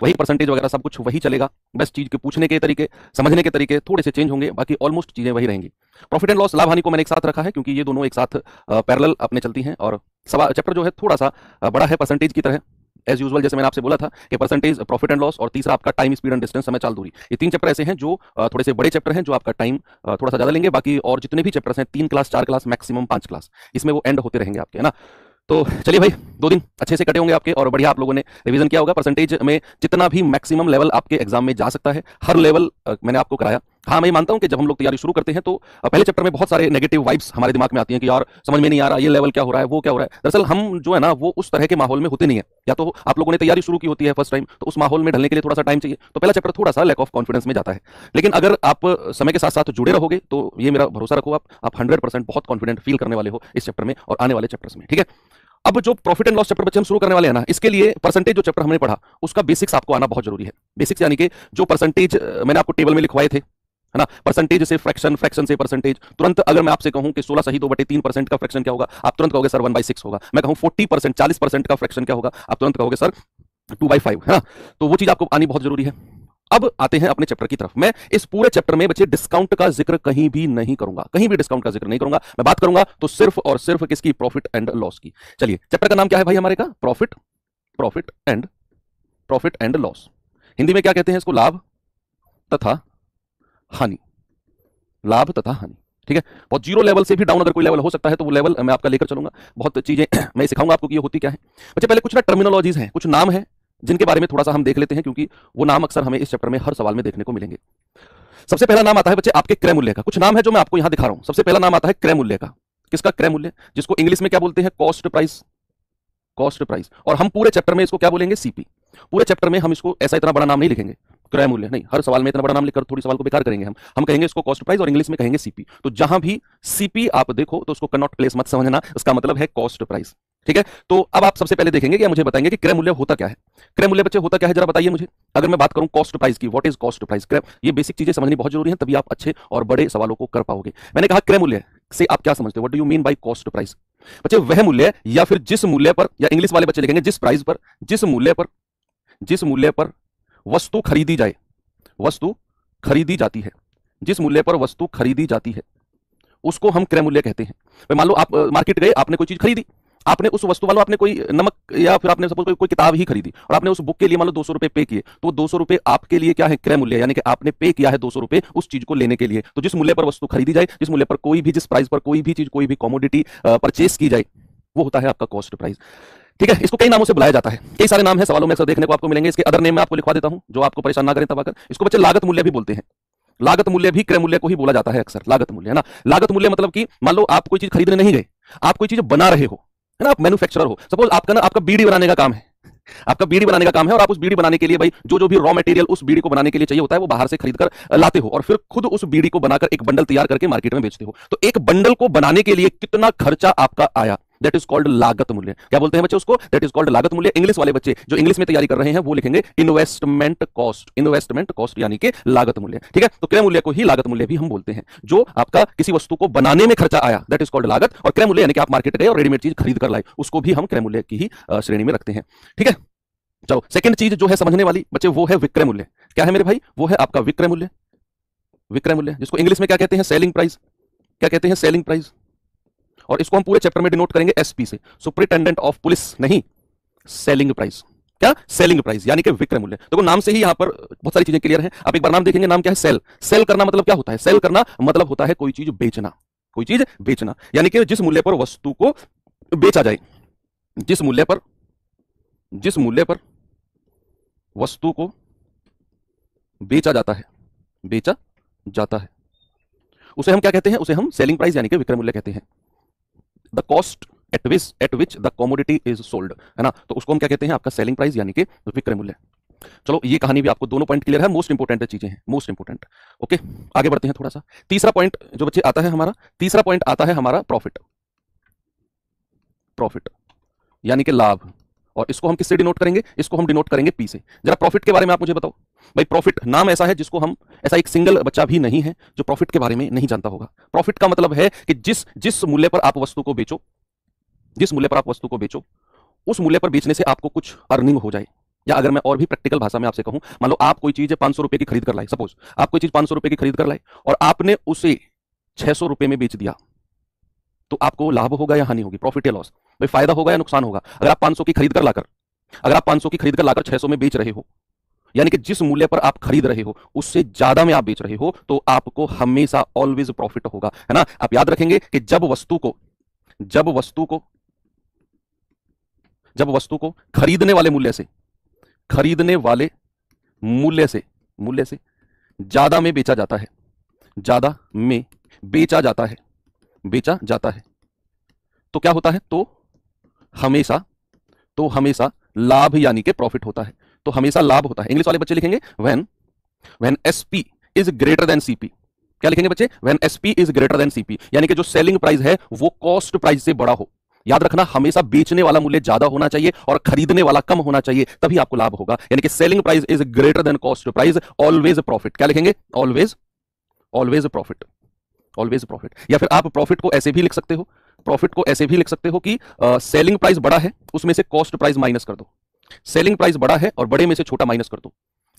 वही परसेंटेज वगैरह सब कुछ वही चलेगा, बस चीज के पूछने के तरीके, समझने के तरीके थोड़े से चेंज होंगे, बाकी ऑलमोस्ट चीजें वही रहेंगी। प्रॉफिट एंड लॉस, लाभ हानि को मैंने एक साथ रखा है क्योंकि ये दोनों एक साथ पैरेलल अपने चलती हैं, और सवा चैप्टर जो है थोड़ा सा बड़ा है परसेंटेज की तरह एज यूजुअल, जैसे मैंने आपसे बोला था कि परसेंटेज, प्रॉफिट एंड लॉस, और तीसरा आपका टाइम, स्पीड एंड डिस्टेंस, समय चाल दूरी। ये 3 चैप्टर ऐसे हैं जो थोड़े से बड़े चैप्टर हैं, जो आपका टाइम थोड़ा सा ज्यादा लेंगे। बाकी और जितने भी चैप्टर्स हैं 3 क्लास 4 क्लास मैक्सिमम 5 क्लास, इसमें वो एंड होते रहेंगे आपके, है ना। तो चलिए भाई, 2 दिन अच्छे से कटे होंगे आपके और बढ़िया आप लोगों ने रिवीजन किया होगा। परसेंटेज में जितना भी मैक्सिमम लेवल आपके एग्जाम में जा सकता है, हर लेवल मैंने आपको कराया। हाँ, मैं मानता हूं कि जब हम लोग तैयारी शुरू करते हैं तो पहले चैप्टर में बहुत सारे नेगेटिव वाइब्स हमारे दिमाग में आती हैं कि यार समझ में नहीं आ रहा, ये लेवल क्या हो रहा है, वो क्या हो रहा है। दरअसल हम जो है ना वो उस तरह के माहौल में होते नहीं है, या तो आप लोगों ने तैयारी शुरू की होती है फर्स्ट टाइम, तो उस माहौल में ढलने के लिए थोड़ा सा टाइम चाहिए, तो पहला चैप्टर थोड़ा सा लैक ऑफ कॉन्फिडेंस में जाता है। लेकिन अगर आप समय के साथ साथ जुड़े रहोगे तो ये मेरा भरोसा रखो, आप 100% बहुत कॉन्फिडेंट फील करने वाले हो इस चैप्टर में और आने वाले चैप्टर्स में, ठीक है। अब जो प्रॉफिट एंड लॉस चैप्टर बच्चे हम शुरू करने वाले हैं ना, इसके लिए परसेंटेज जो चैप्टर हमने पढ़ा उसका बेसिक्स आपको आना बहुत जरूरी है। बेसिक्स यानी कि जो परसेंटेज मैंने आपको टेबल में लिखवाए थे, है ना, परसेंटेज से फ्रैक्शन, फ्रैक्शन से परसेंटेज, तुरंत अगर मैं आपसे कहूं कि 16 सही 2/3% का फ्रैक्शन क्या होगा, आप तुरंत कहोगे सर 1/6 होगा। मैं कहूं 40%, 40% का फ्रैक्शन क्या होगा, आप तुरंत कहोगे सर 2/5, है ना। तो वो चीज आपको आनी बहुत जरूरी है। अब आते हैं अपने चैप्टर की तरफ। मैं इस पूरे चैप्टर में बच्चे डिस्काउंट का जिक्र कहीं भी नहीं करूंगा, कहीं भी डिस्काउंट का जिक्र नहीं करूंगा। मैं बात करूंगा तो सिर्फ और सिर्फ किसकी, प्रॉफिट एंड लॉस की। चलिए, चैप्टर का नाम क्या है भाई हमारे का, profit, profit and loss. Hindi में क्या कहते हैं इसको, लाभ तथा हानि, लाभ तथा हानि, ठीक है। बहुत जीरो लेवल से भी डाउन अगर कोई लेवल हो सकता है तो वो लेवल मैं आपका लेकर चलूंगा। बहुत चीजें मैं सिखाऊंगा आपको कि ये होती क्या है। बच्चे पहले कुछ ना टर्मिनोलॉजीज हैं, कुछ नाम है जिनके बारे में थोड़ा सा हम देख लेते हैं, क्योंकि वो नाम अक्सर हमें इस चैप्टर में हर सवाल में देखने को मिलेंगे। सबसे पहला नाम आता है बच्चे आपके क्रय मूल्य का। कुछ नाम है जो मैं आपको यहां दिखा रहा हूं। सबसे पहला नाम आता है क्रय मूल्य का। किसका, क्रय मूल्य, जिसको इंग्लिश में क्या बोलते हैं, कॉस्ट प्राइस, कॉस्ट प्राइस। और हम पूरे चैप्टर में इसको क्या बोलेंगे, सीपी। पूरे चैप्टर में हम इसको ऐसा इतना बड़ा नाम नहीं लिखेंगे, क्रय मूल्य नहीं, हर सवाल में इतना बड़ा नाम लिखकर थोड़ी सवाल को बेकार करेंगे हम कहेंगे इसको कॉस्ट प्राइस और इंग्लिश में कहेंगे सीपी। तो जहां भी सीपी आप देखो तो उसको कनॉट प्लेस मत समझना, उसका मतलब है कॉस्ट प्राइस, ठीक है। तो अब आप सबसे पहले देखेंगे कि मुझे बताएंगे कि क्रय मूल्य होता क्या है। क्रय मूल्य बच्चे होता क्या है, जरा बताइए मुझे। अगर मैं बात करूं कॉस्ट प्राइस की, व्हाट इज कॉस्ट प्राइस, क्रय, ये बेसिक चीजें समझनी बहुत जरूरी है, तभी आप अच्छे और बड़े सवालों को कर पाओगे। मैंने कहा क्रय मूल्य से आप क्या समझते हो, what do you mean by cost price. बच्चे वह मूल्य या फिर जिस मूल्य पर, या इंग्लिश वाले बच्चे लिखेंगे जिस प्राइस पर, जिस मूल्य पर वस्तु खरीदी जाए, वस्तु खरीदी जाती है, जिस मूल्य पर वस्तु खरीदी जाती है उसको हम क्रय मूल्य कहते हैं। भाई मान लो आप मार्केट गए, आपने कोई चीज खरीदी, आपने उस वस्तु वालों, आपने कोई नमक या फिर आपने सपोज कोई किताब ही खरीदी और आपने उस बुक के लिए मान लो 200 रुपए पे किए, तो 200 रुपए आपके लिए क्या है, क्रय मूल्य, यानी कि आपने पे किया है 200 रुपए उस चीज को लेने के लिए। तो जिस मूल्य पर वस्तु खरीदी जाए, जिस मूल्य पर कोई भी, जिस प्राइस पर कोई भी चीज, कोई भी कमोडिटी परचेस की जाए, वो होता है आपका कॉस्ट प्राइस, ठीक है। इसको कई नामों से बुलाया जाता है, कई सारे नाम है सवालों में अक्सर देखने को आपको मिलेंगे। इसके अदर नेम मैं आपको लिखवा देता हूं जो आपको परेशान ना करें तब आकर। इसको बच्चे लागत मूल्य भी बोलते हैं। लागत मूल्य भी क्रय मूल्य को ही बोला जाता है अक्सर, लागत मूल्य, है ना। लागत मूल्य मतलब कि मान लो आप कोई चीज खरीदने नहीं गए, आप कोई चीज बना रहे हो, है ना, आप मैन्युफैक्चरर हो। सपोज आपका ना, आपका बीड़ी बनाने का काम है, आपका बीड़ी बनाने का काम है और आप उस बीड़ी बनाने के लिए भाई जो भी रॉ मटेरियल उस बीड़ी को बनाने के लिए चाहिए होता है वो बाहर से खरीद कर लाते हो और फिर खुद उस बीड़ी को बनाकर एक बंडल तैयार करके मार्केट में बेचते हो। तो एक बंडल को बनाने के लिए कितना खर्चा आपका आया, दैट इज कॉल्ड लागत मूल्य। क्या बोलते हैं बच्चे उसको, दैट इज कॉल्ड लागत मूल्य। इंग्लिश वाले बच्चे जो इंग्लिश में तैयारी कर रहे हैं वो लिखेंगे इन्वेस्टमेंट कॉस्ट, इन्वेस्टमेंट कॉस्ट यानी कि लागत मूल्य, ठीक है। तो क्रय मूल्य को ही लागत मूल्य भी हम बोलते हैं। जो आपका किसी वस्तु को बनाने में खर्चा आया, दैट इज कॉल्ड लागत, और क्रय मूल्य यानी कि आप मार्केट गए और रेडीमेड चीज खरीद कर लाए, उसको भी हम क्रय मूल्य की ही श्रेणी में रखते हैं, ठीक है। चलो, सेकंड चीज जो है समझने वाली बच्चे वो है विक्रय मूल्य। क्या है मेरे भाई, वो है आपका विक्रय मूल्य। विक्रय मूल्य जिसको इंग्लिश में क्या कहते हैं, सेलिंग प्राइस। क्या कहते हैं, सेलिंग प्राइस। और इसको हम पूरे चैप्टर में डिनोट करेंगे एसपी से, सुपरिटेंडेंट ऑफ पुलिस, नहीं, सेलिंग प्राइस। क्या, सेलिंग प्राइस यानी कि विक्रय मूल्य। देखो नाम से ही यहां पर बहुत सारी चीजें क्लियर हैं। आप एक बार नाम देखेंगे, नाम क्या है, सेल। सेल करना मतलब क्या होता है, सेल करना मतलब होता है कोई चीज बेचना, कोई चीज बेचना, यानी कि जिस मूल्य पर वस्तु को बेचा जाए, जिस मूल्य पर वस्तु को बेचा जाता है, उसे हम क्या कहते हैं, उसे हम सेलिंग प्राइस यानी कि विक्रय मूल्य कहते हैं। The cost at which the commodity is sold, है ना, तो उसको हम क्या कहते हैं, आपका सेलिंग प्राइस यानी कि विक्रय मूल्य। चलो, ये कहानी भी आपको दोनों पॉइंट क्लियर है, मोस्ट इंपोर्टेंट चीजें हैं, मोस्ट इंपोर्टेंट। ओके, आगे बढ़ते हैं थोड़ा सा। तीसरा पॉइंट जो बच्चे आता है हमारा, तीसरा पॉइंट आता है हमारा प्रॉफिट, प्रॉफिट यानी कि लाभ। और इसको हम किससे डिनोट करेंगे, इसको हम डिनोट करेंगे पी से। जरा प्रॉफिट के बारे में आप मुझे बताओ भाई। प्रॉफिट नाम ऐसा है जिसको हम, ऐसा एक सिंगल बच्चा भी नहीं है जो प्रॉफिट के बारे में नहीं जानता होगा। प्रॉफिट का मतलब है कि जिस मूल्य पर आप वस्तु को बेचो, जिस मूल्य पर आप वस्तु को बेचो, उस मूल्य पर बेचने से आपको कुछ अर्निंग हो जाए, या अगर मैं और भी प्रैक्टिकल भाषा में आपसे कहूं, मान लो आप कोई चीज 500 रुपए की खरीद कर लाए, सपोज आप कोई चीज 500 रुपए की खरीद कर लाए और आपने उसे 600 रुपए में बेच दिया, तो आपको लाभ होगा या हानि होगी, प्रॉफिट या लॉस? भाई फायदा होगा या नुकसान होगा? अगर आप 500 की खरीद कर लाकर, अगर आप 500 की खरीद कर लाकर 600 में बेच रहे हो, यानी कि जिस मूल्य पर आप खरीद रहे हो उससे ज्यादा में आप बेच रहे हो, तो आपको हमेशा ऑलवेज प्रॉफिट होगा, है ना? आप याद रखेंगे कि जब वस्तु को खरीदने वाले मूल्य से ज्यादा में बेचा जाता है, तो क्या होता है? तो हमेशा लाभ यानी कि प्रॉफिट होता है, तो हमेशा लाभ होता है। इंग्लिश वाले बच्चे लिखेंगे when SP is greater than CP. क्या लिखेंगे बच्चे? When SP is greater than CP, यानी कि जो सेलिंग प्राइस है वो कॉस्ट प्राइस से बड़ा हो। याद रखना, हमेशा बेचने वाला मूल्य ज्यादा होना चाहिए और खरीदने वाला कम होना चाहिए, तभी आपको लाभ होगा। यानी कि selling price is greater than cost price, always profit. क्या लिखेंगे? Always profit. या फिर आप प्रॉफिट को ऐसे भी लिख सकते हो, कि सेलिंग प्राइस बड़ा है, उसमें से कॉस्ट प्राइस माइनस कर दो। सेलिंग प्राइस बड़ा है और बड़े में से छोटा माइनस कर दो।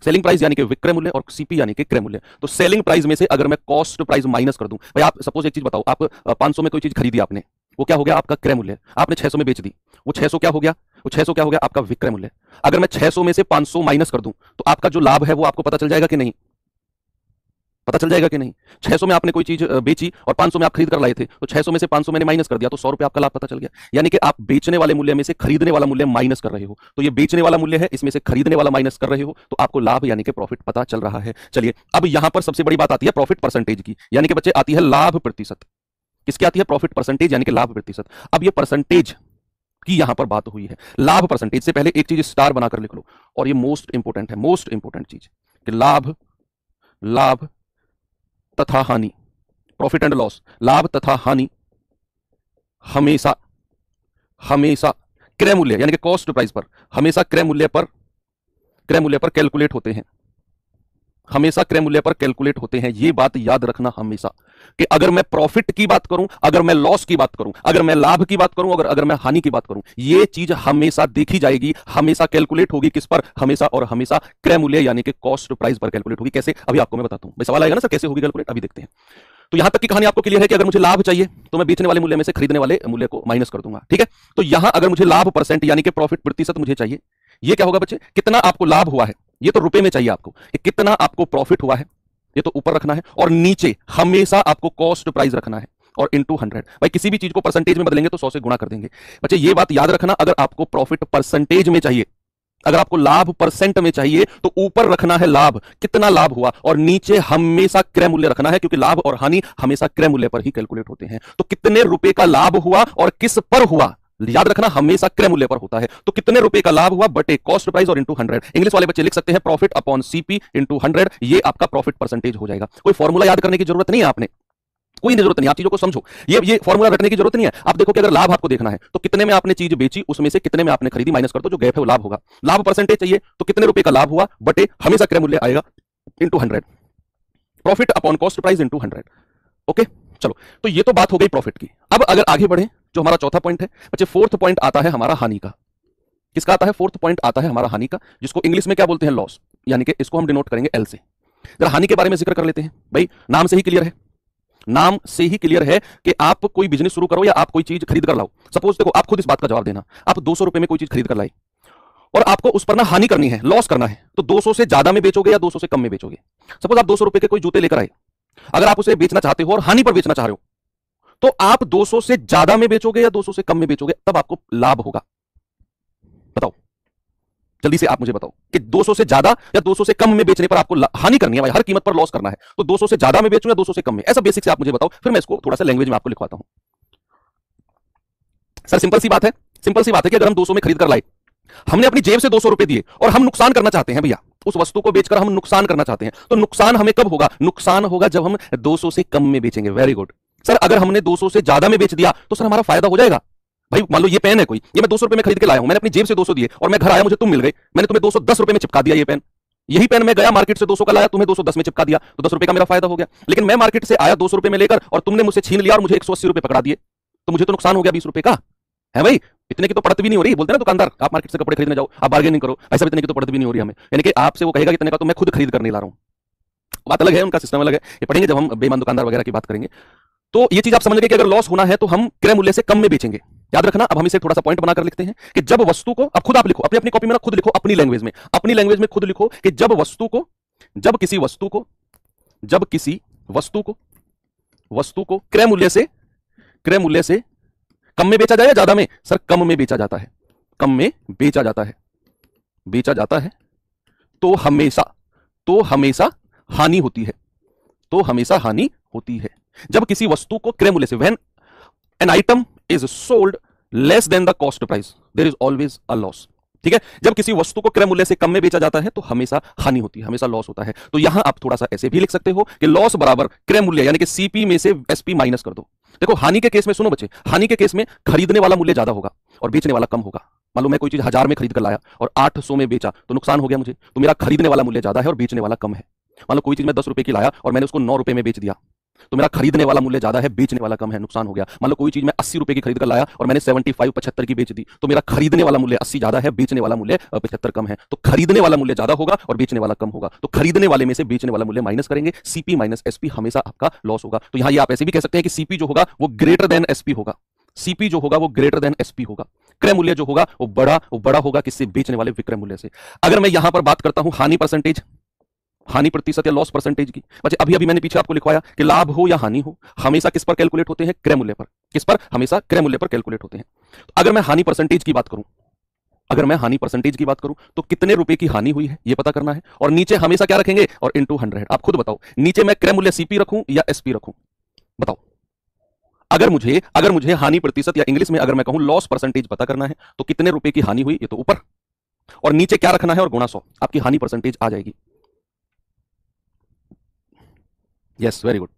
सेलिंग प्राइस यानी कि विक्रय मूल्य और सीपी यानी कि क्रय मूल्य। तो सेलिंग प्राइस में से अगर मैं कॉस्ट प्राइस माइनस कर दूं, भाई आप सपोज एक चीज बताओ, आप 500 में कोई चीज खरीदी आपने, वो क्या हो गया? आपका क्रय मूल्य। आपने 600 में बेच दी, वो 600 क्या हो गया? आपका विक्रय मूल्य। अगर मैं 600 में से 500 माइनस कर दूं, तो आपका जो लाभ है वो आपको पता चल जाएगा कि नहीं? 600 में आपने कोई चीज बेची और 500 में आप खरीद कर लाए थे, तो 600 में से 500 मैंने माइनस कर दिया, तो 100 रुपए आपका लाभ पता चल गया। यानी कि आप बेचने वाले मूल्य में से खरीदने वाला मूल्य माइनस कर रहे हो, तो ये बेचने वाला मूल्य है, इसमें से खरीदने वाला माइनस कर रहे हो, तो आपको लाभ यानी कि प्रॉफिट पता चल रहा है। चलिए, अब यहां पर सबसे बड़ी बात आती है प्रॉफिट परसेंटेज की, यानी कि बच्चे आती है लाभ प्रतिशत। किसकी आती है? प्रॉफिट परसेंटेज यानी कि लाभ प्रतिशत। अब ये परसेंटेज की यहां पर बात हुई है। लाभ परसेंटेज से पहले एक चीज स्टार बनाकर लिख लो, और ये मोस्ट इंपोर्टेंट चीज कि लाभ तथा हानि, प्रॉफिट एंड लॉस, लाभ तथा हानि हमेशा क्रय मूल्य यानी कि कॉस्ट प्राइस पर, हमेशा क्रय मूल्य पर कैलकुलेट होते हैं। ये बात याद रखना हमेशा, कि अगर मैं प्रॉफिट की बात करूं, अगर मैं लॉस की बात करूं, अगर मैं लाभ की बात करूं, अगर मैं हानि की बात करूं, ये चीज हमेशा देखी जाएगी, हमेशा कैलकुलेट होगी। किस पर? हमेशा क्रय मूल्य यानी कि कॉस्ट प्राइस पर कैलकुलेट होगी। कैसे? अभी आपको मैं बताता हूं। भाई सवाल आएगा ना सर, कैसे होगी कैलकुलेट? अभी देखते हैं। तो यहां तक की कहानी आपको क्लियर है कि अगर मुझे लाभ चाहिए तो मैं बेचने वाले मूल्य में से खरीदने वाले मूल्य को माइनस कर दूंगा, ठीक है? तो यहां अगर मुझे लाभ परसेंट यानी कि प्रॉफिट प्रतिशत मुझे चाहिए, ये क्या होगा बच्चे? कितना आपको लाभ हुआ है, ये तो रुपए में चाहिए आपको, कितना आपको प्रॉफिट हुआ है, ये तो ऊपर रखना है, और नीचे हमेशा आपको कॉस्ट प्राइस रखना है, और इनटू 100। भाई किसी भी चीज को परसेंटेज में बदलेंगे तो 100 से गुणा कर देंगे। बच्चे ये बात याद रखना, अगर आपको प्रॉफिट परसेंटेज में चाहिए, अगर आपको लाभ परसेंट में चाहिए, तो ऊपर रखना है लाभ, कितना लाभ हुआ, और नीचे हमेशा क्रय मूल्य रखना है, क्योंकि लाभ और हानि हमेशा क्रय मूल्य पर ही कैलकुलेट होते हैं। तो कितने रुपए का लाभ हुआ और किस पर हुआ, याद रखना हमेशा क्रय मूल्य पर होता है। तो कितने रुपए का लाभ हुआ बटे कॉस्ट प्राइस और इनटू 100। इंग्लिश वाले बच्चे लिख सकते हैं प्रॉफिट अपॉन सीपी इनटू 100, ये आपका प्रॉफिट परसेंटेज हो जाएगा। कोई फॉर्मूला याद करने की जरूरत नहीं है, आपने कोई जरूरत नहीं, आप चीजों को समझो, ये फॉर्मूला रखने की जरूरत नहीं है। आप देखो कि अगर लाभ आपको देखना है तो कितने में आपने चीज बेची, उसमें से कितने में आपने खरीदी, माइनस कर दो, जो गैप है वो लाभ होगा। लाभ परसेंटेज चाहिए तो कितने रुपए का लाभ हुआ बटे हमेशा क्रय मूल्य आएगा into 100, profit upon cost price into 100। Okay, चलो, तो ये तो बात हो गई प्रॉफिट की। अब अगर आगे बढ़े, जो हमारा चौथा पॉइंट है बच्चे, फोर्थ पॉइंट आता है हमारा हानि का। किसका आता है? फोर्थ पॉइंट आता है हमारा हानि का, जिसको इंग्लिश में क्या बोलते हैं? लॉस, यानी कि इसको हम डिनोट करेंगे एल से। जरा हानि के बारे में जिक्र कर लेते हैं। भाई नाम से ही क्लियर है कि आप कोई बिजनेस शुरू करो या आप कोई चीज खरीद कर लाओ। सपोज देखो, आप खुद इस बात का जवाब देना, आप 200 रुपए में कोई चीज खरीद कर लाई और आपको उस पर ना हानि करनी है, लॉस करना है, तो 200 से ज्यादा में बेचोगे या 200 से कम में बेचोगे? सपोज आप 200 रुपए के कोई जूते लेकर आए, अगर आप उसे बेचना चाहते हो और हानि पर बेचना चाह रहे हो, तो आप 200 से ज्यादा में बेचोगे या 200 से कम में बेचोगे? तब आपको लाभ होगा। बताओ जल्दी से, आप मुझे बताओ कि 200 से ज्यादा या 200 से कम में बेचने पर आपको हानि करनी है, भाई हर कीमत पर लॉस करना है, तो 200 से ज्यादा में बेचूं या 200 से कम में? ऐसा बेसिक से आप मुझे बताओ, फिर मैं इसको थोड़ा सा लैंग्वेज में आपको लिखवाता हूं। सर सिंपल सी बात है कि अगर हम 200 में खरीद कर लाए, हमने अपनी जेब से 200 रुपए दिए और हम नुकसान करना चाहते हैं, भैया उस वस्तु को बेचकर हम नुकसान करना चाहते हैं, तो नुकसान हमें कब होगा? नुकसान होगा जब हम 200 से कम में बेचेंगे। वेरी गुड सर, अगर हमने 200 से ज्यादा में बेच दिया तो सर हमारा फायदा हो जाएगा। भाई मान लो ये पेन है कोई, ये मैं 200 रुपए में खरीद के लाया हूं, मैंने अपनी जेब से 200 दिए और मैं घर आया, मुझे तुम मिल गए, मैंने तुम्हें 210 रुपए में चिपका दिया ये पेन। यही पेन मैं गया मार्केट से 200 का लाया, तुम्हें 210 में चिपका दिया, तो 10 रुपए का मेरा फायदा हो गया। लेकिन मैं मार्केट से आया 200 रुपए में लेकर और तुमने मुझसे छीन लिया और मुझे 180 रुपए पकड़ा दिए, तो मुझे तो नुकसान हो गया 20 रुपए का। है भाई, इतने की तो पड़त भी नहीं हो रही। बोलते हैं ना दुकानदार, आप मार्केट से कपड़े खरीदने जाओ, आप बार्गेनिंग करो, ऐसा इतने की तो पड़त भी नहीं हो रही हमें, यानी कि आपसे वो कहेगा इतने का, तो मैं खुद खरीद कर नहीं ला रहा हूं। बात अलग है, उनका सिस्टम अलग है, ये पढ़ेंगे जब हम बेईमान दुकानदार वगैरह की बात करेंगे। तो ये चीज आप समझ लेंगे कि अगर लॉस होना है तो हम क्रय मूल्य से कम में बेचेंगे। याद रखना। अब हम इसे थोड़ा सा पॉइंट बनाकर लिखते हैं कि जब वस्तु को, अब खुद आप लिखो, अपनी अपनी कॉपी में ना खुद लिखो, अपनी लैंग्वेज में, अपनी लैंग्वेज में खुद लिखो कि जब वस्तु को, जब किसी वस्तु को, जब किसी वस्तु को क्रय मूल्य से कम में बेचा जाए या ज्यादा में? सर कम में बेचा जाता है, कम में बेचा जाता है, बेचा जाता है, तो हमेशा हानि होती है, तो हमेशा हानि होती है। जब किसी वस्तु को क्रय मूल्य से, when an item is sold less than the cost price, there is always a loss. ठीक है, जब किसी वस्तु को क्रय मूल्य से कम में बेचा जाता है तो हमेशा हानि होती है, हमेशा लॉस होता है। तो यहां आप थोड़ा सा ऐसे भी लिख सकते हो कि लॉस बराबर क्रय मूल्य, यानी कि सीपी में से एसपी माइनस कर दो। देखो हानि के केस में, सुनो बच्चे, हानि के केस में खरीदने वाला मूल्य ज्यादा होगा और बेचने वाला कम होगा। मान लो मैं कोई चीज 1000 में खरीद कर लाया और 800 में बेचा, तो नुकसान हो गया मुझे, तो मेरा खरीदने वाला मूल्य ज्यादा है और बेचने वाला कम है। मान लो कोई चीज मैं 10 रुपए की लाया और मैंने उसको 9 रुपए में बेच दिया, तो मेरा खरीदने वाला मूल्य ज्यादा है, बेचने वाला कम है, नुकसान हो गया। मान लो कोई चीज मैं 80 रुपए की खरीद कर लाया और मैंने 75 की बेच दी, तो मेरा खरीदने वाला मूल्य 80 ज्यादा है, बेचने वाला मूल्य 75 कम है। तो खरीदने वाला मूल्य ज्यादा होगा और बेचने वाला कम होगा, तो खरीदने वाले में से बेचने वाला मूल्य माइनस करेंगे, सीपी माइनस एसपी, हमेशा आपका लॉस होगा। तो यहां ये आप ऐसे भी कह सकते हैं कि सीपी जो होगा वो ग्रेटर देन एसपी होगा, सीपी जो होगा वो ग्रेटर देन एसपी होगा। क्रय मूल्य जो होगा वो बड़ा होगा किससे? बेचने वाले विक्रय मूल्य से। अगर मैं यहां पर बात करता हूं हानि परसेंटेज, हानि प्रतिशत या लॉस परसेंटेज की, बच्चे अभी अभी मैंने पीछे आपको लिखवाया कि लाभ हो या हानि हो, हमेशा किस पर कैलकुलेट होते हैं? क्रय मूल्य पर। किस पर? हमेशा क्रय मूल्य पर कैलकुलेट होते हैं। तो अगर मैं हानि परसेंटेज की बात करूं, अगर मैं हानि परसेंटेज की बात करूं तो कितने रुपए की हानि हुई है ये पता करना है, और नीचे हमेशा क्या रखेंगे? और इनटू 100। आप खुद बताओ, नीचे मैं क्रय मूल्य सीपी रखूं या एसपी रखूं? बताओ। अगर मुझे हानि प्रतिशत या इंग्लिश में अगर मैं कहूं लॉस परसेंटेज पता करना है, तो कितने रुपए की हानि हुई ये तो ऊपर, और नीचे क्या रखना है? और गुणा 100, आपकी हानि परसेंटेज आ जाएगी। Yes, very good,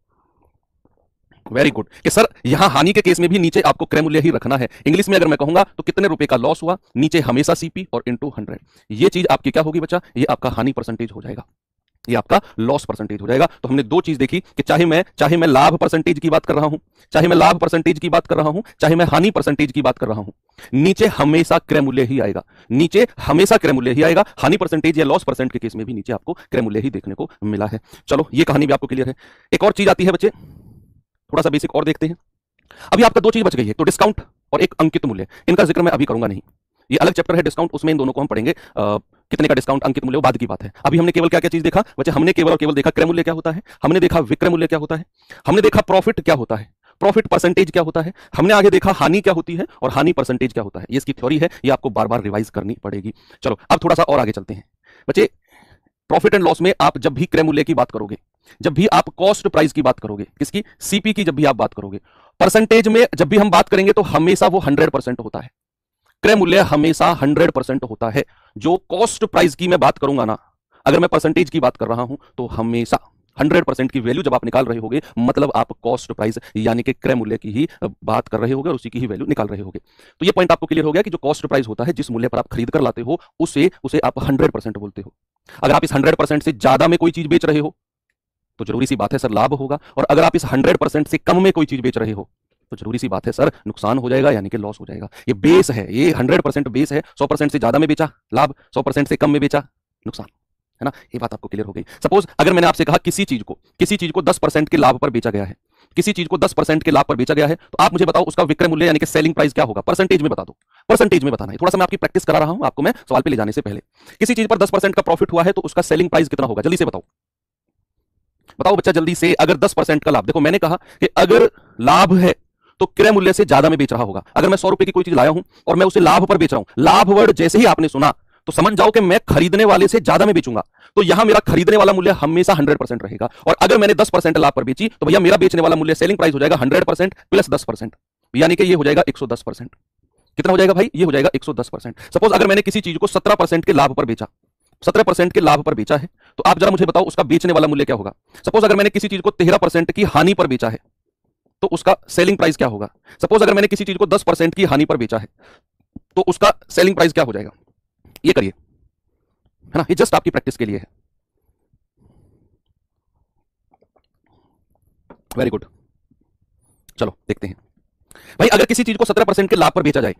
very good. कि सर यहां हानि के केस में भी नीचे आपको क्रय मूल्य ही रखना है। इंग्लिश में अगर मैं कहूंगा तो कितने रुपए का लॉस हुआ, नीचे हमेशा सीपी और इनटू 100। ये चीज आपकी क्या होगी बच्चा? ये आपका हानि परसेंटेज हो जाएगा, ये आपका लॉस परसेंटेज हो जाएगा। तो हमने दो चीज देखी कि चाहे मैं लाभ परसेंटेज की बात कर रहा हूं, चाहे मैं लाभ परसेंटेज की बात कर रहा हूं, चाहे मैं हानि परसेंटेज की बात कर रहा हूं, नीचे हमेशा क्रय मूल्य ही आएगा, नीचे हमेशा क्रय मूल्य ही आएगा। हानि परसेंटेज या लॉस परसेंट के केस में भी नीचे आपको क्रय मूल्य ही देखने को मिला है। चलो ये कहानी भी आपको क्लियर है। एक और चीज आती है बच्चे, थोड़ा सा बेसिक और देखते हैं। अभी आपका दो चीज बच गई है, तो डिस्काउंट और एक अंकित मूल्य। इनका जिक्र मैं अभी करूंगा नहीं, ये अलग चैप्टर है डिस्काउंट, उसमें इन दोनों को हम पढ़ेंगे। कितने का डिस्काउंट, अंकित मूल्य, बाद की बात है। अभी हमने केवल क्या क्या चीज देखा बच्चे? हमने केवल और केवल देखा क्रय मूल्य क्या होता है, हमने देखा विक्रय मूल्य क्या होता है, हमने देखा प्रॉफिट क्या होता है, प्रॉफिट परसेंटेज क्या होता है, हमने आगे देखा हानि क्या होती है और हानि परसेंटेज क्या होता है। ये इसकी थ्योरी है, ये आपको बार बार रिवाइज करनी पड़ेगी। चलो अब थोड़ा सा और आगे चलते हैं बच्चे। प्रॉफिट एंड लॉस में आप जब भी क्रय मूल्य की बात करोगे, जब भी आप कॉस्ट प्राइस की बात करोगे, किसकी? सीपी की जब भी आप बात करोगे, परसेंटेज में जब भी हम बात करेंगे तो हमेशा वो 100% होता है। क्रय मूल्य हमेशा 100% होता है। जो कॉस्ट प्राइस की मैं बात करूंगा ना, अगर मैं परसेंटेज की बात कर रहा हूं तो हमेशा 100% की वैल्यू जब आप निकाल रहे होगे, मतलब आप कॉस्ट प्राइस यानी कि क्रय मूल्य की ही बात कर रहे होगे और उसी की ही वैल्यू निकाल रहे होगे। तो ये पॉइंट आपको क्लियर हो गया कि जो कॉस्ट प्राइस होता है, जिस मूल्य पर आप खरीद कर लाते हो, उसे आप 100% बोलते हो। अगर आप इस 100% से ज्यादा में कोई चीज बेच रहे हो तो जरूरी सी बात है सर लाभ होगा, और अगर आप इस 100% से कम में कोई चीज बेच रहे हो तो जरूरी सी बात है सर नुकसान हो जाएगा, यानी कि लॉस हो जाएगा। ये बेस है, ये 100% बेस है। 100% से ज्यादा में बेचा लाभ, 100% से कम में बेचा नुकसान, है ना? ये बात आपको क्लियर हो गई। सपोज अगर मैंने आपसे कहा किसी चीज को 10% के लाभ पर बेचा गया है, किसी चीज को 10% के लाभ पर बेचा गया है, तो आप मुझे बताओ उसका विक्रय मूल्य यानी कि सेलिंग प्राइस क्या होगा? परसेंटेज में बता दो, परसेंटेज में बताना है। थोड़ा सा मैं आपकी प्रैक्टिस करा रहा हूं आपको, मैं सवाल पे ले जाने से पहले। किसी चीज पर 10% का प्रॉफिट हुआ है तो उसका सेलिंग प्राइस कितना होगा? जल्दी से बताओ, बताओ बच्चा जल्दी से। अगर 10% का लाभ, देखो मैंने कहा कि अगर लाभ है तो क्रय मूल्य से ज्यादा में बेच रहा होगा। अगर मैं 100 रुपए की कोई चीज लाया हूं और मैं उसे लाभ पर बेच रहा हूं, लाभ वर्ड जैसे ही आपने सुना तो समझ जाओ कि मैं खरीदने वाले से ज्यादा में बेचूंगा, तो यहां मेरा खरीदने वाला मूल्य हमेशा 100% रहेगा। और अगर मैंने 10% लाभ पर बेची तो भैया मेरा बेचने वाला मूल्य सेलिंग प्राइस हो जाएगा 100% प्लस 10%, यानी कि ये हो जाएगा 110%। कितना हो जाएगा भाई? ये हो जाएगा 110%। सपोज अगर मैंने किसी चीज को 17% के लाभ पर बेचा, 17% के लाभ पर बेचा है, तो आप जरा मुझे बताओ उसका बेचने वाला मूल्य क्या होगा? सपोज अगर मैंने किसी चीज को 13% की हानि पर बेचा है तो उसका सेलिंग प्राइस क्या होगा? सपोज अगर मैंने किसी चीज को 10% की हानि पर बेचा है तो उसका सेलिंग प्राइस क्या हो जाएगा? ये करिए, है ना? ये जस्ट आपकी प्रैक्टिस के लिए है। वेरी गुड, चलो देखते हैं भाई अगर किसी चीज को 17% के लाभ पर बेचा जाए,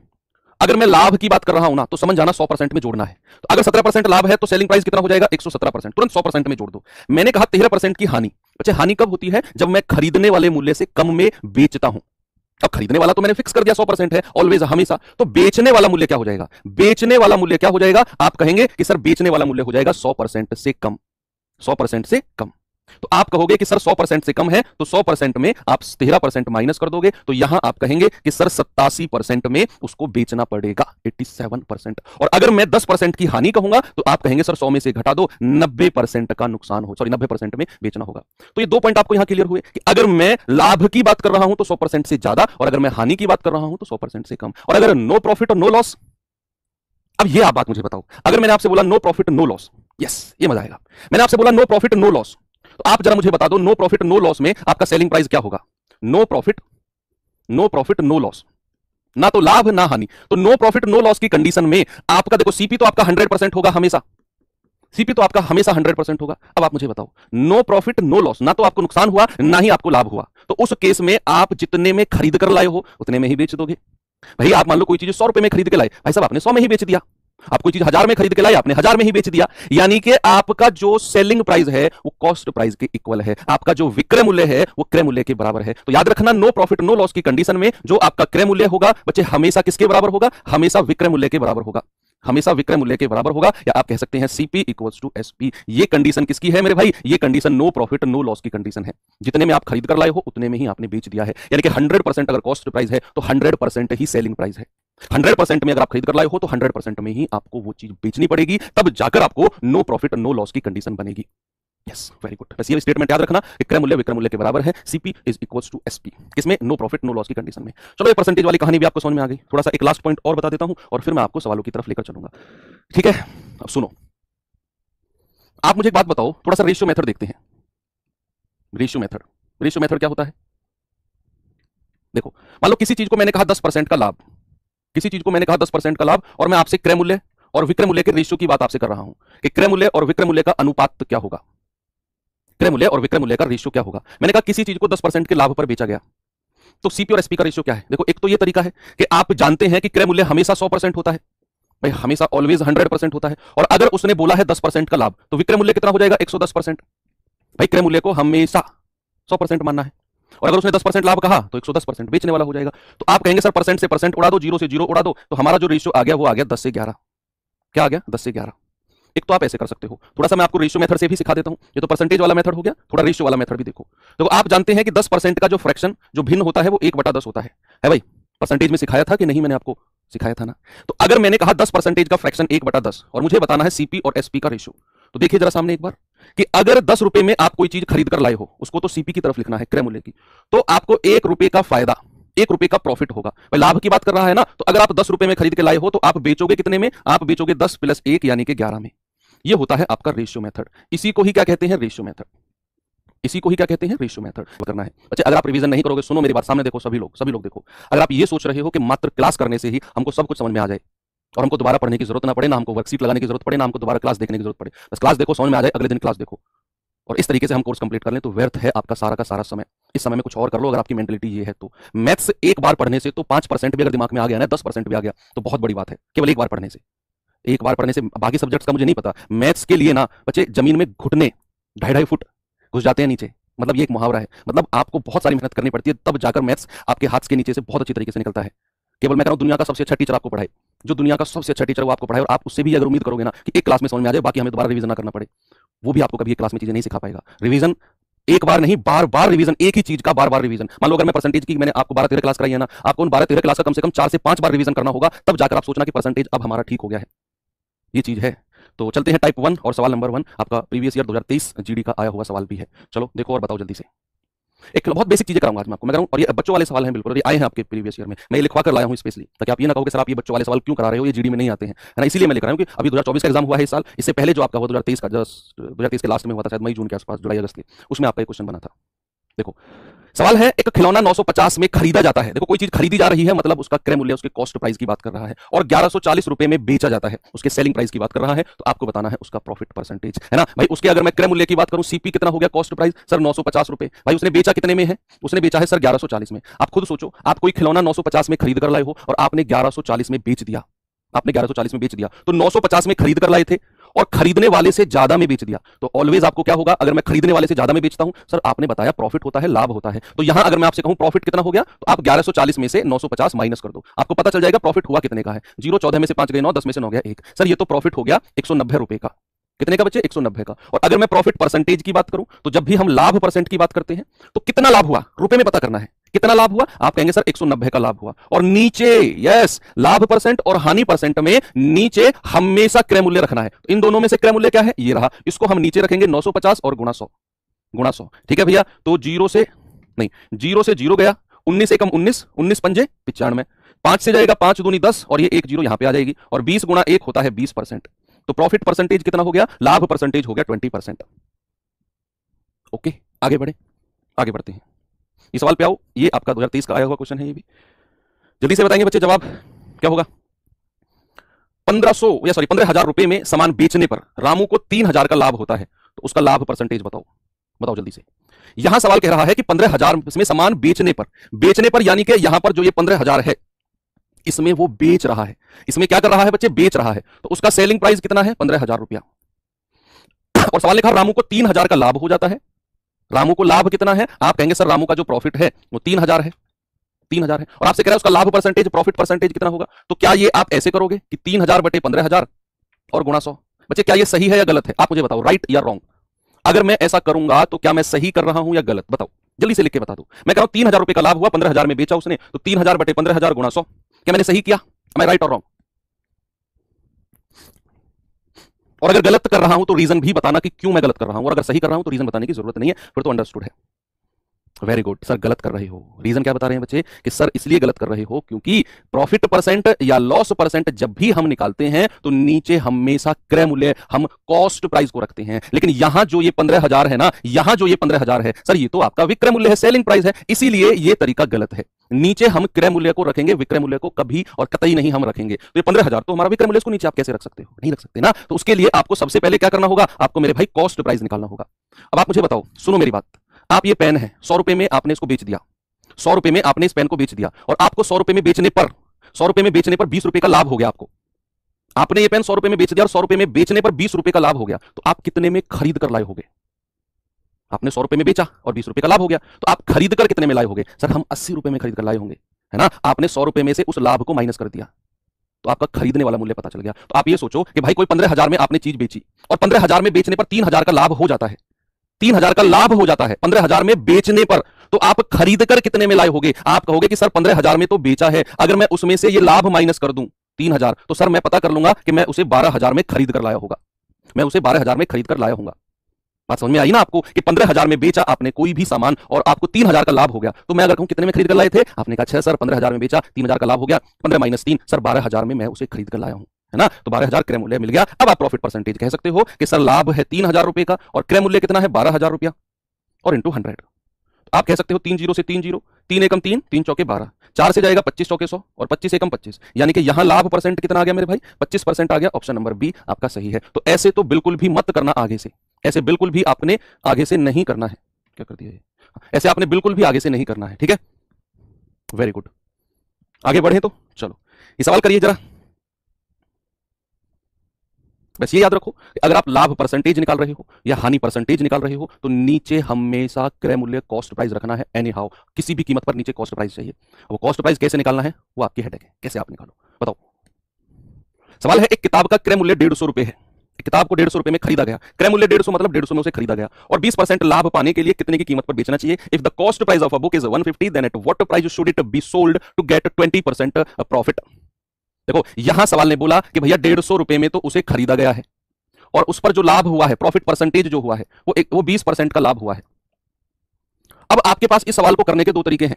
अगर मैं लाभ की बात कर रहा हूं ना, तो समझ जाना 100% में जोड़ना है। तो अगर 17% लाभ है तो सेलिंग प्राइस कितना हो जाएगा? 117%। तुरंत 100% में जोड़ दो। मैंने कहा 13% की हानि। अच्छा, हानि कब होती है? जब मैं खरीदने वाले मूल्य से कम में बेचता हूं। अब खरीदने वाला तो मैंने फिक्स कर दिया 100% है, ऑलवेज, हमेशा। तो बेचने वाला मूल्य क्या हो जाएगा? बेचने वाला मूल्य क्या हो जाएगा? आप कहेंगे कि सर बेचने वाला मूल्य हो जाएगा 100% से कम। 100% से कम। तो आप कहोगे कि सर 100% से कम है, तो 100% में आप 13% माइनस कर दोगे, तो यहां आप कहेंगे कि सर 87% में उसको बेचना पड़ेगा, 87%। और अगर मैं 10% की हानि कहूंगा, तो आप कहेंगे सर 100 में से घटा दो, 90% का नुकसान हो, सॉरी 90% में बेचना होगा। तो ये दो पॉइंट आपको यहां क्लियर हुए कि अगर मैं लाभ की बात कर रहा हूं तो 100% से ज्यादा, और अगर मैं हानि की बात कर रहा हूं तो 100% से कम। और अगर नो प्रॉफिट और नो लॉस, अब ये आप बात मुझे बताओ, अगर मैंने आपसे बोला no profit no loss, yes, ये मजा आएगा। मैंने आपसे बोला नो प्रॉफिट नो लॉस, तो आप जरा मुझे बता दो नो प्रॉफिट नो लॉस में आपका सेलिंग प्राइस क्या होगा? नो प्रॉफिट नो लॉस, ना तो लाभ ना हानि। तो नो प्रॉफिट नो लॉस की कंडीशन में आपका देखो सीपी तो आपका 100% होगा हमेशा, सीपी तो आपका हमेशा 100% होगा। अब आप मुझे बताओ नो प्रॉफिट नो लॉस, ना तो आपको नुकसान हुआ ना ही आपको लाभ हुआ, तो उस केस में आप जितने में खरीद कर लाए हो उतने में ही बेच दोगे। भाई आप मान लो कोई चीज 100 रुपए में खरीद के लाए, भाई साहब आपने 100 में ही बेच दिया। आप कोई चीज 1000 में खरीद के लाए, आपने 1000 में ही बेच दिया। यानी कि आपका जो सेलिंग प्राइस है वो कॉस्ट प्राइस के इक्वल है, आपका जो विक्रय मूल्य है वो क्रय मूल्य के बराबर है। तो याद रखना नो प्रॉफिट नो लॉस की कंडीशन में जो आपका क्रय मूल्य होगा बच्चे हमेशा किसके बराबर होगा? हमेशा विक्रय मूल्य के बराबर होगा, हमेशा विक्रय मूल्य के बराबर होगा, या आप कह सकते हैं सीपी इक्वल्स टू एसपी। ये कंडीशन किसकी है मेरे भाई? ये condition no profit no loss की कंडीशन है। जितने में आप खरीद कर लाए हो उतने में ही आपने बेच दिया है। यानी कि 100% अगर कॉस्ट प्राइस है तो 100% ही सेलिंग प्राइस है। 100% में अगर आप खरीद कर लाए हो तो 100% में ही आपको वो चीज बेचनी पड़ेगी, तब जाकर आपको नो प्रॉफिट नो लॉस की कंडीशन बनेगी। Yes, very good. बस ये स्टेटमेंट याद रखना, क्रय मूल्य विक्रय मूल्य के बराबर है, CP is equals to SP, किसमें? नो प्रॉफिट नो लॉस की कंडीशन में। चलो ये परसेंटेज वाली कहानी भी आपको समझ में आ गई। थोड़ा सा एक लास्ट पॉइंट और बता देता हूं और फिर मैं आपको सवालों की तरफ लेकर चलूंगा, ठीक है? अब सुनो, आप मुझे एक बात बताओ, थोड़ा सा रेशियो मेथड देखते हैं। रेशियो मेथड, रेशियो मेथड क्या होता है? देखो, मान लो किसी चीज को मैंने कहा 10% का लाभ, किसी चीज को मैंने कहा 10% का लाभ, और मैं आपसे क्रय मूल्य और विक्रय मूल्य के रेशियो की बात आपसे कर रहा हूं कि क्रय मूल्य और विक्रय मूल्य का अनुपात क्या होगा, क्रय मूल्य और विक्रय मूल्य का रेशियो क्या होगा। मैंने कहा किसी चीज को 10% के लाभ पर बेचा गया, तो सीपी और एसपी का रेशियो क्या है? देखो, एक तो ये तरीका है कि आप जानते हैं कि क्रय मूल्य हमेशा 100% होता है, भाई हमेशा ऑलवेज 100% होता है, और अगर उसने बोला है 10% का लाभ तो विक्रय मूल्य कितना हो जाएगा? 110%। भाई क्रय मूल्य को हमेशा 100% मानना है, और अगर उसने 10% लाभ कहा तो 110% बेचने वाला हो जाएगा। तो आप कहेंगे सर परसेंट से परसेंट उड़ा दो, जीरो से जीरो उड़ा दो, तो हमारा जो रेशियो आ गया वो आ गया 10 से 11। क्या आ गया? 10 से 11। एक तो आप ऐसे कर सकते हो, थोड़ा सा मैं आपको रेशियो मेथड से भी सिखा देता हूं। ये तो परसेंटेज वाला मेथड हो गया, थोड़ा रेशियो वाला मेथड भी देखो। तो आप जानते हैं कि 10% का जो फ्रैक्शन जो भिन्न होता है वो 1/10 होता है भाई? परसेंटेज में सिखाया था कि नहीं? मैंने आपको सिखाया था ना। तो अगर मैंने कहा 10% का फ्रैक्शन 1/10 और मुझे बताना है सीपी और एसपी का रेशियो, तो देखिए जरा सामने एक बार कि अगर 10 रुपए में आप कोई चीज खरीद कर लाए हो, उसको तो सीपी की तरफ लिखना है, क्रय मूल्य की, तो आपको 1 रुपए का फायदा, 1 रुपए का प्रॉफिट होगा। भाई लाभ की बात कर रहा है ना, तो अगर आप 10 रुपए में खरीद के लाए हो तो आप बेचोगे कितने में? आप बेचोगे 10 + 1 यानी कि 11 में। ये होता है आपका रेशियो मेथड। इसी को ही क्या कहते हैं? Ratio method. इसी को ही क्या कहते हैं? रेशियो मेथड करना है। अच्छा, अगर आप रिवीजन नहीं करोगे, सुनो मेरी बात, सामने देखो सभी लोग देखो। अगर आप ये सोच रहे हो कि मात्र क्लास करने से ही हमको सब कुछ समझ में आ जाए और हमको दोबारा पढ़ने की जरूरत ना पड़े, ना हमको वर्कशीट लगाने की जरूरत पड़े, ना हमको दोबारा क्लास देखने की जरूरत पड़े, बस क्लास देखो, समझ में आ जाए, अगले दिन क्लास देखो, और इस तरीके से हम कोर्स कंप्लीट कर लें, तो व्यर्थ है आपका सारा का सारा समय। इस समय में कुछ और कर लो अगर आपकी मेंटलिटी ये है तो। मैथ्स एक बार पढ़ने से तो 5% भी अगर दिमाग में आ गया ना, 10% भी आ गया तो बहुत बड़ी बात है, केवल एक बार पढ़ने से। एक बार पढ़ने से, बाकी सब्जेक्ट्स का मुझे नहीं पता, मैथ्स के लिए ना बच्चे जमीन में घुटने 2.5 फुट घुस जाते हैं नीचे, मतलब ये एक मुहावरा है। मतलब आपको बहुत सारी मेहनत करनी पड़ती है, तब जाकर मैथ्स आपके हाथ के नीचे से बहुत अच्छी तरीके से निकलता है। केवल मैं कह रहा हूं दुनिया का सबसे अच्छा टीचर आपको पढ़ाए, जो दुनिया का सबसे अच्छा टीचर वो आपको पढ़ाए, और आप उससे भी अगर उम्मीद करोगे ना कि एक क्लास में समझ में आ जाए, बाकी हमें दोबारा रिवीजन ना करना पड़े, वो भी आपको कभी एक क्लास में चीजें नहीं सिखा पाएगा। रिवीजन एक बार नहीं, बार बार रिवीजन, एक ही चीज का बार बार रिवीजन। मान लो अगर मैं परसेंटेज की मैंने आपको 12-13 क्लास कराई है ना, आपको उन 12-13 क्लास का कम से कम 4 से 5 बार रिवीजन करना होगा, तब जाकर आप सोचना कि परसेंटेज अब हमारा ठीक हो गया है। ये चीज है। तो चलते हैं टाइप 1 और सवाल नंबर 1 आपका प्रीवियस ईयर 2023 जीडी का आया हुआ सवाल भी है। चलो देखो और बताओ जल्दी से। एक बहुत बेसिक चीजें कराऊंगा आज मैं आपको, मैं करूं, और ये बच्चों वाले सवाल हैं बिल्कुल, और ये आए हैं आपके प्रीवियस ईयर में, मैं ये लिखवा कर लाया हूं स्पेशली, ताकि आप ये ना कहो कि सर आप ये बच्चों वाले सवाल क्यों करा रहे हो, ये जीडी में नहीं आते हैं, है ना। इसीलिए मैं लेकर आया हूं कि अभी 2024 का एग्जाम हुआ है इस साल, इससे पहले जो आपका हुआ 2023 का, 2023 के लास्ट में हुआ था शायद, मई जून के आसपास, जुलाई अगस्त के, उसमें आपका एक क्वेश्चन बना था। देखो सवाल है, एक खिलौना 950 में खरीदा जाता है। देखो कोई चीज खरीदी जा रही है मतलब उसका क्रय मूल्य, उसके कॉस्ट प्राइस की बात कर रहा है, और 1140 रुपए में बेचा जाता है, उसके सेलिंग प्राइस की बात कर रहा है। तो आपको बताना है उसका प्रॉफिट परसेंटेज, है ना भाई। उसके अगर मैं क्रय मूल्य की बात करूं, सीपी कितना हो गया, कॉस्ट प्राइस सर 950 रुपए। भाई उसने बेचा कितने में है, उसने बेचा है सर 1140 में। आप खुद सोचो, आप कोई खिलौना 950 में खरीद कर लाए हो और आपने 1140 में बेच दिया, आपने 1140 में बेच दिया, तो 950 में खरीद कर लाए थे और खरीदने वाले से ज्यादा में बेच दिया। तो ऑलवेज आपको क्या होगा, अगर मैं खरीदने वाले से ज्यादा में बेचता हूं, सर आपने बताया प्रॉफिट होता है, लाभ होता है। तो यहां अगर मैं आपसे कहूं प्रॉफिट कितना हो गया, तो आप 1140 में से 950 माइनस कर दो, आपको पता चल जाएगा प्रॉफिट हुआ कितने का है। 0 14 में से 5 गए 9, 10 में से 9 गया 1। सर ये तो प्रॉफिट हो गया 190 रुपए का। कितने का बच्चे, 190 का। और अगर मैं प्रॉफिट परसेंटेज की बात करूं, तो जब भी हम लाभ परसेंट की बात करते हैं तो कितना लाभ हुआ रुपए में पता करना है, कितना लाभ हुआ। आप कहेंगे सर 190 का लाभ हुआ, और नीचे यस लाभ परसेंट और हानि परसेंट में नीचे हमेशा क्रय मूल्य रखना है। तो इन दोनों में से क्रय मूल्य क्या है, ये रहा, इसको हम नीचे रखेंगे 950 और गुणा 100। ठीक है भैया। तो 0 से 0 गया, 19 एकम 19, 19 पंजे 95, 5 से जाएगा 5 दूनी 10, और ये 1 0 यहां पे आ जाएगी, और 20 गुणा 1 होता है 20%। तो प्रॉफिट परसेंटेज कितना हो गया, लाभ परसेंटेज हो गया 20%। ओके आगे बढ़े, आगे बढ़ते हैं। ये सवाल पे आओ, ये आपका 2023 का आया हुआ क्वेश्चन है, ये भी जल्दी से बताएंगे बच्चे जवाब क्या होगा। 15,000 रुपए में सामान बेचने पर रामू को 3,000 का लाभ होता है, तो उसका लाभ परसेंटेज बताओ, बताओ जल्दी से। यहां सवाल कह रहा है कि 15,000 में सामान बेचने पर यानी कि यहां पर जो ये 15,000 है इसमें वो बेच रहा है, इसमें क्या कर रहा है बच्चे, बेच रहा है। तो उसका सेलिंग प्राइस कितना है, 15,000 रुपया। और सवाल लिखा रामू को 3,000 का लाभ हो जाता है। रामू को लाभ कितना है, आप कहेंगे सर रामू का जो प्रॉफिट है वो 3,000 है, 3,000 है, और आपसे कह रहा है उसका लाभ परसेंटेज, प्रॉफिट परसेंटेज कितना होगा। तो क्या ये आप ऐसे करोगे कि 3,000 बटे 15,000 और गुणा 100। बच्चे क्या ये सही है या गलत है, आप मुझे बताओ, राइट या रॉन्ग। अगर मैं ऐसा करूंगा तो क्या मैं सही कर रहा हूं या गलत, बताओ जल्दी से लिख के बता दो। मैं कह रहा हूं 3,000 रुपए का लाभ हुआ, 15,000 में बेचा उसने, तो 3,000 बटे 15,000 गुणा 100। क्या मैंने सही किया, मैं राइट और रॉन्ग। और अगर गलत कर रहा हूं तो रीजन भी बताना कि क्यों मैं गलत कर रहा हूं, और अगर सही कर रहा हूं तो रीजन बताने की जरूरत नहीं है, फिर तो अंडरस्टूड है। वेरी गुड सर, गलत कर रहे हो। रीजन क्या बता रहे हैं बच्चे कि सर इसलिए गलत कर रहे हो क्योंकि प्रॉफिट परसेंट या लॉस परसेंट जब भी हम निकालते हैं तो नीचे हमेशा क्रय मूल्य, हम कॉस्ट प्राइस को रखते हैं। लेकिन यहां जो ये 15,000 है ना, यहां जो ये 15,000 है सर, ये तो आपका विक्रय मूल्य है, सेलिंग प्राइस है, इसीलिए ये तरीका गलत है। नीचे हम क्रय मूल्य को रखेंगे, विक्रय मूल्य को कभी और कतई नहीं हम रखेंगे। तो ये 15,000 तो हमारा विक्रय मूल्य, इसको नीचे आप कैसे रख सकते हो, नहीं रख सकते ना। तो उसके लिए आपको सबसे पहले क्या करना होगा, आपको मेरे भाई कॉस्ट प्राइस निकालना होगा। अब आप मुझे बताओ, सुनो मेरी बात, आप ये पेन है 100 रुपए में आपने इसको बेच दिया, 100 रुपए में आपने इस पेन को बेच दिया, और आपको 100 रुपए में बेचने पर 20 रुपए का लाभ हो गया। आपको आपने ये पेन 100 रुपए में बेच दिया और 100 रुपए में बेचने पर 20 रुपए का लाभ हो गया, तो आप कितने में खरीद कर लाए होगे। आपने 100 रुपए में बेचा और 20 रुपए का लाभ हो गया, तो आप खरीद कर कितने में लाए होगे, सर हम 80 रुपए में खरीद कर लाए होंगे, है ना। आपने 100 रुपए में से उस लाभ को माइनस कर दिया, तो आपका खरीदने वाला मूल्य पता चल गया। तो आप ये सोचो कि भाई कोई 15,000 में आपने चीज बेची और 15,000 में बेचने पर 3,000 का लाभ हो जाता है, 3,000 का लाभ हो जाता है 15,000 में बेचने पर, तो आप खरीद कर कितने में लाए होगे। आप कहोगे कि सर 15,000 में तो बेचा है, अगर मैं उसमें से ये लाभ माइनस कर दूं 3,000, तो सर मैं पता कर लूंगा कि मैं उसे 12,000 में खरीद कर लाया होगा, मैं उसे 12,000 में खरीद कर लाया हूंगा। बात समझ में आई ना आपको कि 15,000 में बेचा आपने कोई भी सामान और आपको 3,000 का लाभ हो गया, तो मैं अगर कहूं कितने में खरीद कर लाए थे, आपने कहा 6 सर 15,000 में बेचा, 3,000 का लाभ हो गया, 15 माइनस 3 सर 12,000 में मैं उसे खरीद कर लाया हूं, है ना। तो 12,000 क्रय मूल्य मिल गया। अब आप प्रॉफिट परसेंटेज कह सकते हो कि सर लाभ है 3,000 रुपए का और क्रय मूल्य कितना है 12,000 रुपया, और इंटू 100। आप कह सकते हो 3 0 से 3 0, 3 एकम 3, 3 चौके 12, 4 से जाएगा 25 चौके 100, और 25 एकम 25, यानी कि यहां लाभ परसेंट कितना आ गया मेरे भाई, 25% आ गया। ऑप्शन नंबर बी आपका सही है। तो ऐसे तो बिल्कुल भी मत करना आगे से, ऐसे बिल्कुल भी आपने आगे से नहीं करना है। क्या कर दिया ये, ऐसे आपने बिल्कुल भी आगे से नहीं करना है, ठीक है। वेरी गुड, आगे बढ़े तो चलो ये सवाल करिए जरा। बस ये याद रखो कि अगर आप लाभ परसेंटेज निकाल रहे हो या हानि परसेंटेज निकाल रहे हो तो नीचे हमेशा क्रय मूल्य कॉस्ट प्राइस रखना है। एनी हाउ किसी भी कीमत पर नीचे कॉस्ट प्राइस चाहिए। वो कॉस्ट प्राइस कैसे निकालना है वो आपकी हेडेक है, कैसे आप निकालो बताओ। सवाल है, एक किताब का क्रय मूल्य 150 रुपए है, किताब को 150 रुपए में खरीदा गया, क्रय मूल्य 150 मतलब 150 में उसे खरीदा गया, और 20% लाभ पाने के लिए कितने की कीमत पर बेचना चाहिए। If the cost price of a book is 150 then at what price should it be sold to get 20% profit. देखो यहां सवाल ने बोला कि भैया 150 रुपए में तो उसे खरीदा गया है और उस पर जो लाभ हुआ है, प्रॉफिट परसेंटेज जो हुआ है वो 20% का लाभ हुआ है। अब आपके पास इस सवाल को करने के दो तरीके हैं,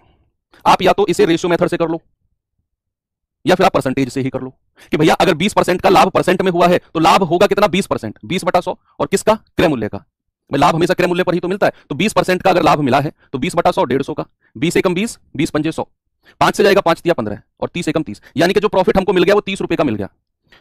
आप या तो इसे रेशियो मेथड से कर लो या फिर आप परसेंटेज से ही कर लो कि भैया अगर 20% का लाभ परसेंट में हुआ है तो लाभ होगा कितना 20%, 20 बटा 100, और किसका, क्रय मूल्य का। भाई लाभ हमेशा क्रय मूल्य पर ही तो मिलता है, तो 20% का अगर लाभ मिला है तो 20/100 150 का, 20 एकम 20, 20 पंजे 100, 5 से जाएगा 5 तिया 15 और 30 एकम 30, यानी कि जो प्रॉफिट हमको मिल गया वो 30 रुपए का मिल गया।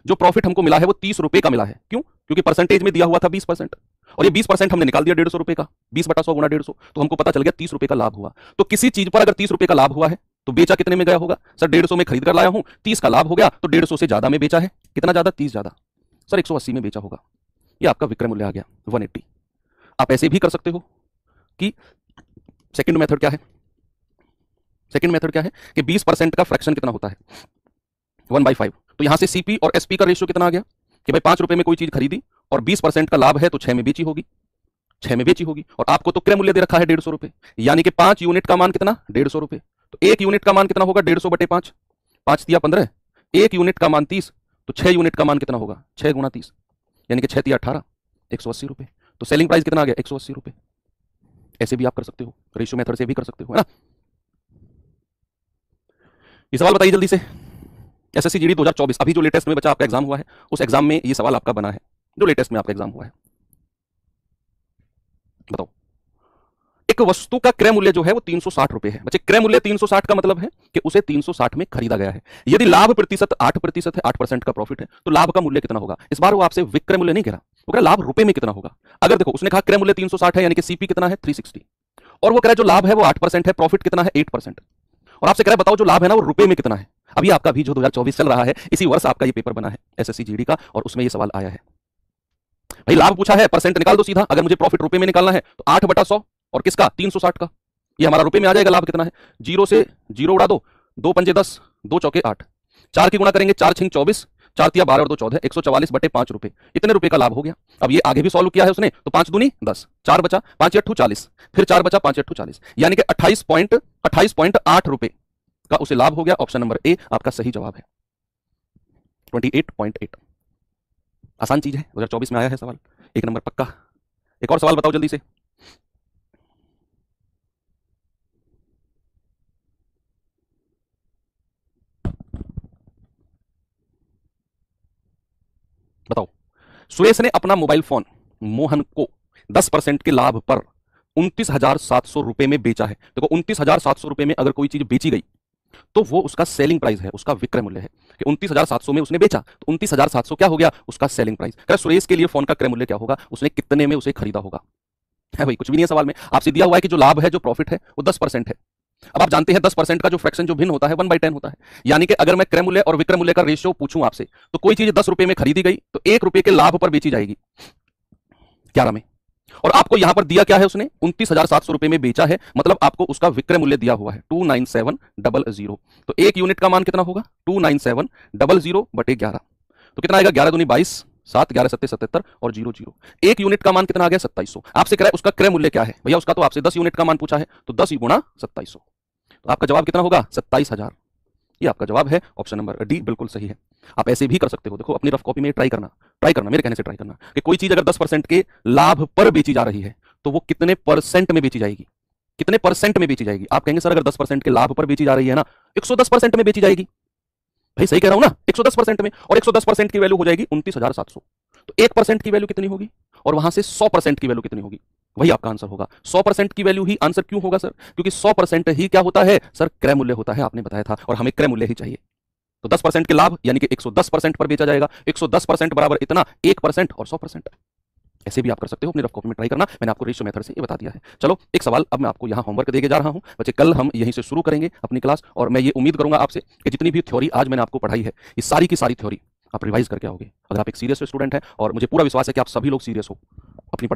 जो प्रॉफिट हमको मिला है वो 30 रुपए का मिला है। क्यों? क्योंकि परसेंटेज में दिया हुआ था 20%, और ये 20% हमने निकाल दिया 150 रुपए का, 20/100 गुना 150, तो हमको पता चल गया 30 रुपए का लाभ हुआ। तो किसी चीज पर अगर 30 रुपए का लाभ हुआ है तो बेचा कितने में गया होगा? सर 150 में खरीद कर लाया हूं, 30 का लाभ हो गया, तो 150 से ज्यादा में बेचा है। कितना ज्यादा? 30 ज्यादा। सर 180 में बेचा होगा। ये आपका विक्रय मूल्य आ गया 180। आप ऐसे भी कर सकते हो कि सेकंड मेथड क्या है? सेकंड मेथड क्या है कि 20% का फ्रैक्शन कितना होता है? 1/5। तो यहां से सीपी और एसपी का रेशियो कितना आ गया कि भाई 5 रुपए में कोई चीज खरीदी और 20% का लाभ है तो 6 में बेची होगी, 6 में बेची होगी, और आपको तो क्रय मूल्य दे रखा है 150 रुपए, यानी कि 5 यूनिट का मान कितना? 150 रुपए। तो 1 यूनिट का मान कितना होगा? 150/5, 5 तिया 15, 1 यूनिट का मान 30, तो 6 यूनिट का मान कितना होगा? 6 गुना 30, यानी कि 6 तिया 18, 180 रुपए। तो सेलिंग प्राइस कितना आ गया? 180 रुपए। ऐसे भी आप कर सकते हो, रेशियो मेथड से भी कर सकते हो, है ना। ये सवाल बताइए जल्दी से। एसएससी जीडी 2024 अभी जो लेटेस्ट में बचा आपका एग्जाम हुआ है, उस एग्जाम में ये सवाल आपका बना है, जो लेटेस्ट में आपका एग्जाम हुआ है। बताओ, एक वस्तु का क्रय मूल्य जो है वो 360 रुपए है। बच्चे क्रय मूल्य 360 का मतलब है कि उसे 360 में खरीदा गया है। यदि लाभ प्रतिशत 8% है, 8% का प्रॉफिट है, तो लाभ का मूल्य कितना होगा? इस बार वो आपसे विक्रय मूल्य नहीं कह रहा, वो कह रहा लाभ रुपए में कितना होगा। अगर देखो उसने कहा क्रय मूल्य 360 है, यानी कि सीपी कितना है? 360, और वो कह रहा जो लाभ है वो 8% है, प्रॉफिट कितना है? 8%, और आपसे कह रहा बताओ जो लाभ है ना वो रुपए में कितना है। अभी आपका भी जो 2024 चल रहा है, इसी वर्ष आपका ये पेपर बना है एसएससी जीडी का, और उसमें ये सवाल आया है। भाई लाभ पूछा है, परसेंट निकाल दो सीधा। अगर मुझे प्रॉफिट रुपए में निकालना है तो 8/100, और किसका? 360 का, ये हमारा रुपए में आ जाएगा। लाभ कितना है? 0 से 0 उड़ा दो, 2 पंजे 10, 2 चौके 8, 4 की गुणा करेंगे, 4 छिंग 24, 4 तिया 12 और 2 14, 144/5 रुपए। इतने रुपए का लाभ हो गया। अब ये आगे भी सॉल्व किया है उसने, तो 5 दूनी 10, 4 बचा, 5 8 40, फिर 4 बचा, 5 8 40, यानी कि 28.8 रुपए का उसे लाभ हो गया। ऑप्शन नंबर ए आपका सही जवाब है, 28.8। आसान चीज है, 2024 में आया है सवाल, 1 नंबर पक्का। एक और सवाल बताओ जल्दी से। बताओ, सुरेश ने अपना मोबाइल फोन मोहन को 10% के लाभ पर 29,700 रुपए में बेचा है। देखो 29,700 रुपए में अगर कोई चीज बेची गई तो वो उसका सेलिंग प्राइस है, उसका विक्रय मूल्य है कि 29,700 में उसने बेचा, तो 29,700 क्या हो गया? उसका सेलिंग प्राइस। कह सुरेश के लिए फोन का क्रय मूल्य क्या होगा? उसने कितने में उसे खरीदा होगा? है भाई, कुछ भी नहीं है सवाल में, आपसे दिया हुआ है कि जो लाभ है, जो प्रॉफिट है वो 10% है। अब आप जानते हैं 10% का जो फ्रैक्शन जो भिन्न होता है 1/10 होता है, यानी कि अगर मैं क्रय मूल्य और विक्रय मूल्य का रेशियो पूछूं आपसे, तो कोई चीज 10 रुपए में खरीदी गई तो 1 रुपए के लाभ पर बेची जाएगी 11 में, और आपको यहां पर दिया क्या है? उसने 29,700 रुपए में बेचा है, मतलब आपको उसका विक्रय मूल्य दिया हुआ है 29700। तो 1 यूनिट का मान कितना होगा? 29700/11, तो कितना आएगा? 11 दूनी 22, 7 11 सत्ते 77 और 00। 1 यूनिट का मान कितना आ गया? 2700। आपसे कह रहा है उसका क्रय मूल्य क्या है? भैया उसका तो आपसे 10 यूनिट का मान पूछा है, तो 10 गुणा 2700, तो आपका जवाब कितना होगा? 27,000। ये आपका जवाब है, ऑप्शन नंबर डी बिल्कुल सही है। आप ऐसे भी कर सकते हो। देखो अपनी रफ कॉपी में ट्राई करना, मेरे कहने से ट्राई करना कि कोई चीज अगर 10% के लाभ पर बेची जा रही है तो वो कितने परसेंट में बेची जाएगी? कितने परसेंट में बेची जाएगी? आप कहेंगे सर अगर 10% के लाभ पर बेची जा रही है ना, 110% में बेची जाएगी। भाई सही कह रहा हूं ना, 110% में, और 110% की वैल्यू हो जाएगी 29,700। तो 1% की वैल्यू कितनी होगी? और वहां से 100% की वैल्यू कितनी होगी? वही आपका आंसर होगा। 100% की वैल्यू ही आंसर क्यों होगा सर? क्योंकि 100% ही क्या होता है सर? क्रय मूल्य होता है, आपने बताया था, और हमें क्रय मूल्य ही चाहिए। तो 10% के लाभ यानी कि 110% पर बेचा जाएगा। 110% बराबर इतना, 1% और 100%। ऐसे भी आप कर सकते हो, अपनी रफ कॉपी में ट्राई करना। मैंने आपको रेशियो मेथड से ये बता दिया है। चलो एक सवाल अब मैं आपको यहाँ होमवर्क देके जा रहा हूँ बच्चे। कल हम यहीं से शुरू करेंगे अपनी क्लास, और मैं ये उम्मीद करूंगा आपसे कि जितनी भी थ्योरी आज मैंने आपको पढ़ाई है, ये सारी की सारी थ्योरी आप रिवाइज करके आओगे। अगर आप एक सीरियस स्टूडेंट हैं, और मुझे पूरा विश्वास है कि आप सभी लोग सीरियस हो अपनी पढ़ाई